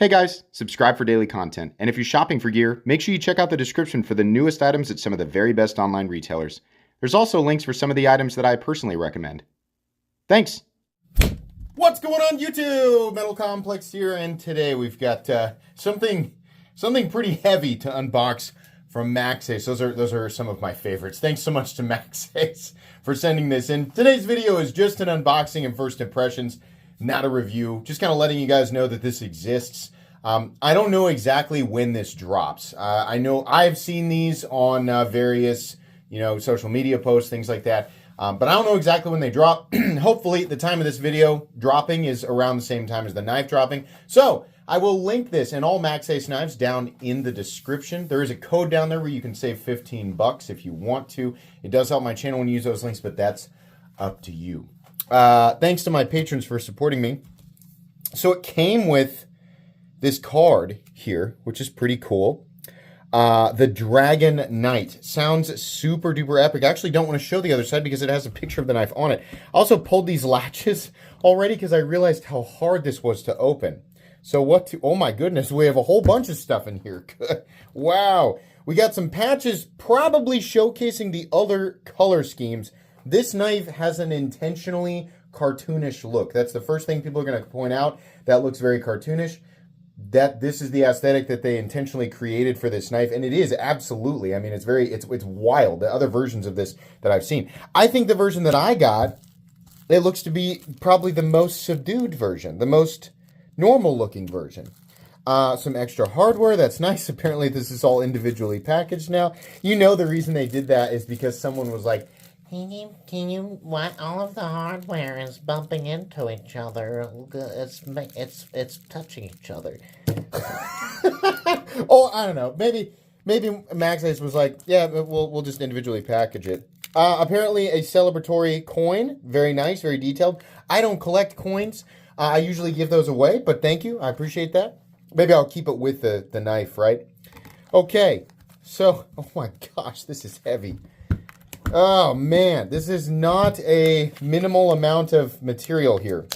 Hey guys, subscribe for daily content, and if you're shopping for gear, make sure you check out the description for the newest items at some of the very best online retailers. There's also links for some of the items that I personally recommend. Thanks! What's going on YouTube? Metal Complex here, and today we've got something pretty heavy to unbox from Maxace. Those are some of my favorites. Thanks so much to Maxace for sending this in. Today's video is just an unboxing and first impressions, not a review. Just kind of letting you guys know that this exists. I don't know exactly when this drops. I know I've seen these on various, social media posts, things like that. But I don't know exactly when they drop. Hopefully, the time of this video dropping is around the same time as the knife dropping. So I will link this and all Maxace knives down in the description. There is a code down there where you can save 15 bucks if you want to. It does help my channel when you use those links, but that's up to you. Thanks to my patrons for supporting me. So it came with this card here, which is pretty cool. The Dragon Knight. Sounds super duper epic. I actually don't want to show the other side because it has a picture of the knife on it. I also pulled these latches already because I realized how hard this was to open. So oh my goodness, we have a whole bunch of stuff in here. Wow. We got some patches probably showcasing the other color schemes. This knife has an intentionally cartoonish look. That's the first thing people are going to point out. That looks very cartoonish. That this is the aesthetic that they intentionally created for this knife, and it is absolutely. I mean, it's wild. The other versions of this that I've seen. I think the version that I got, it looks to be probably the most subdued version, the most normal looking version. Some extra hardware. That's nice. Apparently, this is all individually packaged now. You know the reason they did that is because someone was like, what? All of the hardware is bumping into each other. It's touching each other. Oh, I don't know. Maybe Maxace was like, yeah, we'll just individually package it. Apparently a celebratory coin. Very nice, very detailed. I don't collect coins. I usually give those away, but thank you. I appreciate that. Maybe I'll keep it with the knife, right? Okay. So, oh my gosh, this is heavy. Oh, man, this is not a minimal amount of material here.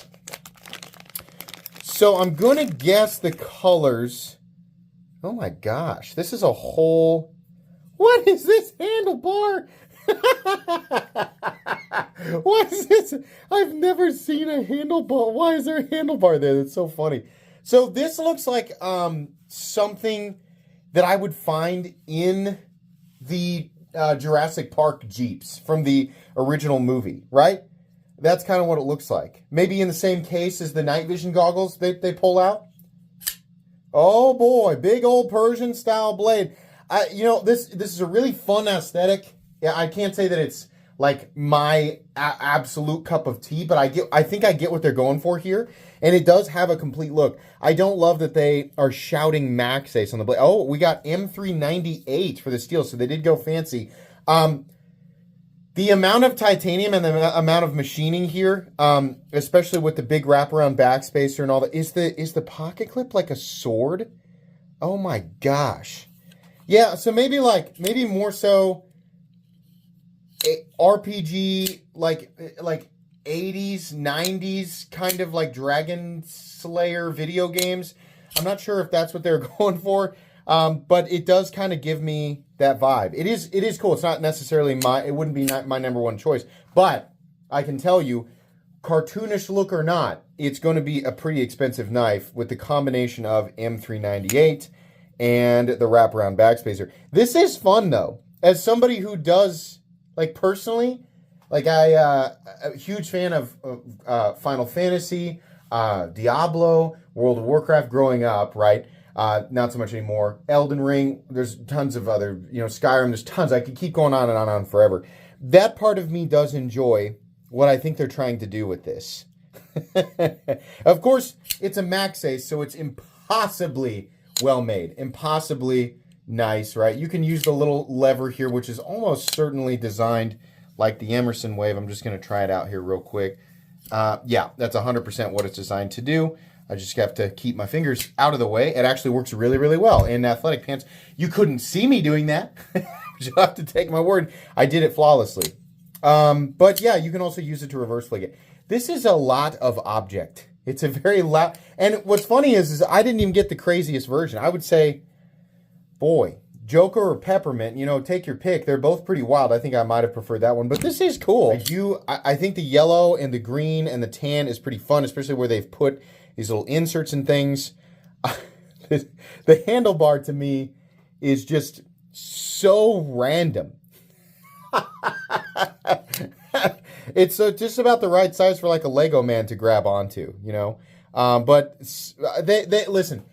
So I'm going to guess the colors. Oh, my gosh. This is a whole... What is this handlebar? What is this? I've never seen a handlebar. Why is there a handlebar there? That's so funny. So this looks like something that I would find in the... Jurassic Park Jeeps from the original movie, right? That's kind of what it looks like. Maybe in the same case as the night vision goggles they pull out. Oh boy, big old Persian style blade. This is a really fun aesthetic. Yeah, I can't say that it's like my absolute cup of tea, but I think I get what they're going for here. And it does have a complete look. I don't love that they are shouting Maxace on the blade. Oh, we got M398 for the steel, so they did go fancy. The amount of titanium and the amount of machining here, especially with the big wraparound backspacer and all that, is the pocket clip like a sword? Oh my gosh. Yeah, so maybe more so RPG like 80s, 90s kind of like Dragon Slayer video games. I'm not sure if that's what they're going for, but it does kind of give me that vibe. It is cool. It's not necessarily it wouldn't be my number one choice, but I can tell you, cartoonish look or not, it's going to be a pretty expensive knife with the combination of M398 and the wraparound backspacer. This is fun though. As somebody who does, like personally, like a huge fan of Final Fantasy, Diablo, World of Warcraft growing up, right? Not so much anymore. Elden Ring, there's tons of other, Skyrim, there's tons. I could keep going on and on and on forever. That part of me does enjoy what I think they're trying to do with this. Of course, it's a Maxace, so it's impossibly well made, impossibly nice, right? You can use the little lever here, which is almost certainly designed like the Emerson Wave. I'm just going to try it out here real quick. Yeah, that's 100% what it's designed to do. I just have to keep my fingers out of the way. It actually works really, really well. In athletic pants, you couldn't see me doing that. You'll have to take my word. I did it flawlessly. But yeah, you can also use it to reverse flick it. This is a lot of object It's a very loud. And what's funny is I didn't even get the craziest version. I would say, boy, Joker or Peppermint, take your pick. They're both pretty wild. I think I might have preferred that one, but this is cool. I think the yellow and the green and the tan is pretty fun, especially where they've put these little inserts and things. The handlebar to me is just so random. It's just about the right size for like a Lego man to grab onto, But they listen.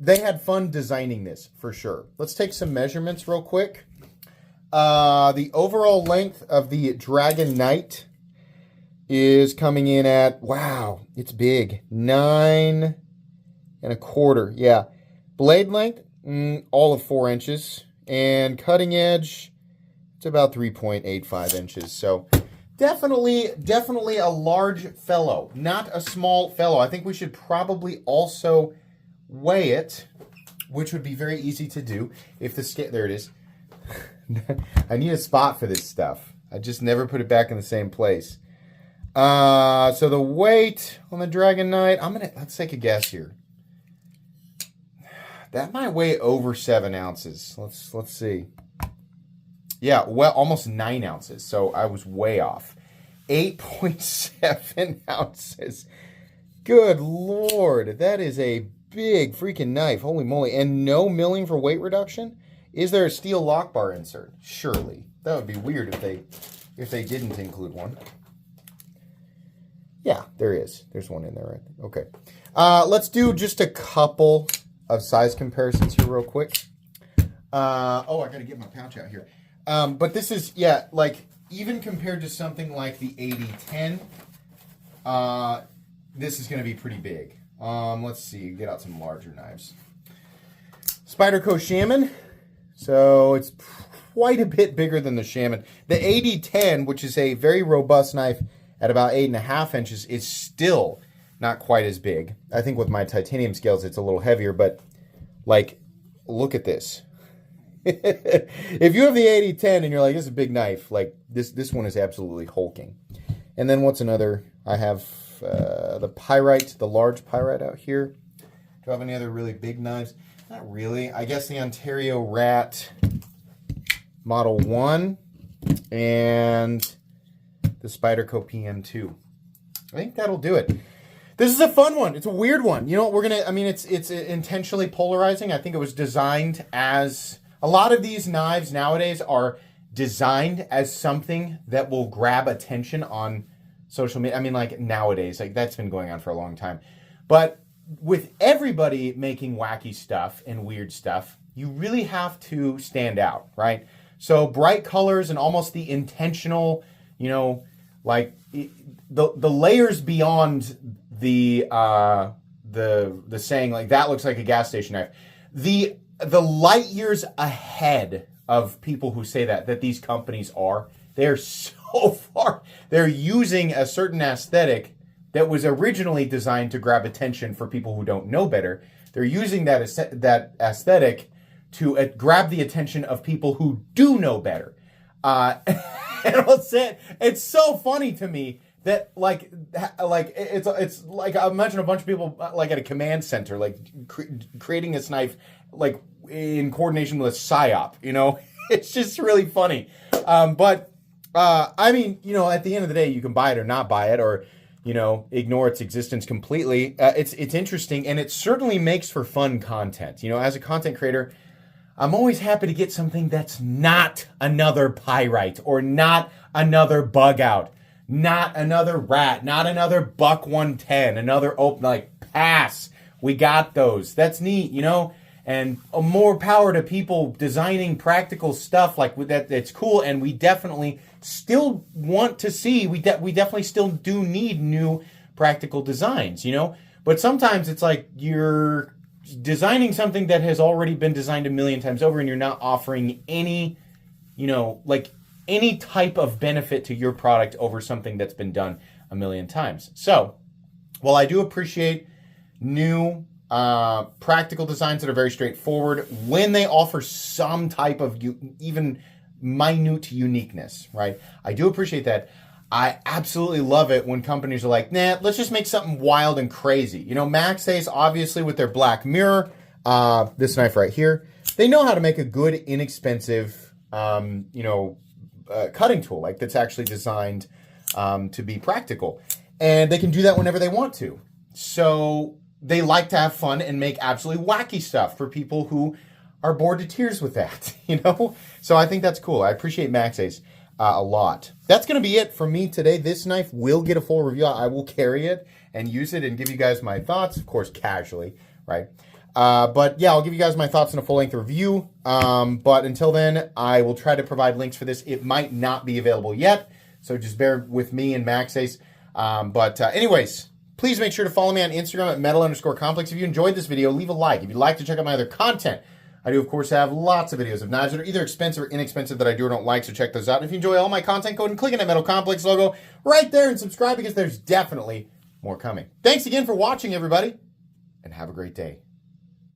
They had fun designing this, for sure. Let's take some measurements real quick. The overall length of the Dragon Knight is coming in at, wow, it's big, 9.25. Yeah. Blade length, all of 4 inches. And cutting edge, it's about 3.85 inches. So definitely a large fellow, not a small fellow. I think we should probably also weigh it, which would be very easy to do if the scale, there it is. I need a spot for this stuff. I just never put it back in the same place. So the weight on the Dragon Knight, let's take a guess here. That might weigh over 7 ounces. Let's see. Yeah, well, almost 9 ounces. So I was way off. 8.7 ounces. Good Lord, that is a big freaking knife. Holy moly. And no milling for weight reduction? Is there a steel lock bar insert? Surely. That would be weird if they didn't include one. Yeah, there is. There's one in there, right? Okay. Let's do just a couple of size comparisons here real quick. I got to get my pouch out here. But this is, like, even compared to something like the 8010, this is going to be pretty big. Let's see, get out some larger knives. Spyderco Shaman. So it's quite a bit bigger than the Shaman. The 8010, which is a very robust knife at about 8.5 inches, is still not quite as big. I think with my titanium scales, it's a little heavier, but like, look at this. If you have the 8010 and you're like, this is a big knife, like this one is absolutely hulking. And then what's another? I have the Pyrite, the large Pyrite out here. Do I have any other really big knives? Not really. I guess the Ontario Rat Model 1 and the Spyderco PM2. I think that'll do it. This is a fun one. It's a weird one. You know what? It's intentionally polarizing. I think it was designed as, a lot of these knives nowadays are designed as something that will grab attention on social media. Like nowadays, like that's been going on for a long time. But with everybody making wacky stuff and weird stuff, you really have to stand out, right? So bright colors and almost the intentional, like the layers beyond the saying, like, that looks like a gas station knife. The light years ahead of people who say that these companies are, they're so far. They're using a certain aesthetic that was originally designed to grab attention for people who don't know better. They're using that aesthetic to grab the attention of people who do know better. And it's so funny to me that like it's like, I imagine a bunch of people like at a command center, like creating this knife, like in coordination with a psyop. It's just really funny. But at the end of the day, you can buy it or not buy it, or ignore its existence completely. It's interesting, and it certainly makes for fun content. As a content creator, I'm always happy to get something that's not another Pyrite, or not another Bug Out, not another Rat, not another Buck 110, another open, like, pass. We got those. That's neat, and more power to people designing practical stuff like that. It's cool, and we definitely still want to see. We definitely still do need new practical designs, But sometimes it's like you're designing something that has already been designed a million times over, and you're not offering any, any type of benefit to your product over something that's been done a million times. So, while I do appreciate new practical designs that are very straightforward, when they offer some type of even minute uniqueness, right? I do appreciate that. I absolutely love it when companies are like, nah, let's just make something wild and crazy. You know, Maxace, obviously with their black mirror, this knife right here, they know how to make a good, inexpensive, cutting tool, like that's actually designed to be practical. And they can do that whenever they want to. So they like to have fun and make absolutely wacky stuff for people who are bored to tears with that, you know? So I think that's cool. I appreciate Maxace a lot. That's going to be it for me today. This knife will get a full review. I will carry it and use it and give you guys my thoughts, of course, casually, right? But yeah, I'll give you guys my thoughts in a full-length review. But until then, I will try to provide links for this. It might not be available yet, so just bear with me and Maxace. Anyways, please make sure to follow me on Instagram at metal_complex. If you enjoyed this video, leave a like. If you'd like to check out my other content, I do, of course, have lots of videos of knives that are either expensive or inexpensive that I do or don't like, so check those out. And if you enjoy all my content, go ahead and click on that Metal Complex logo right there and subscribe because there's definitely more coming. Thanks again for watching, everybody, and have a great day.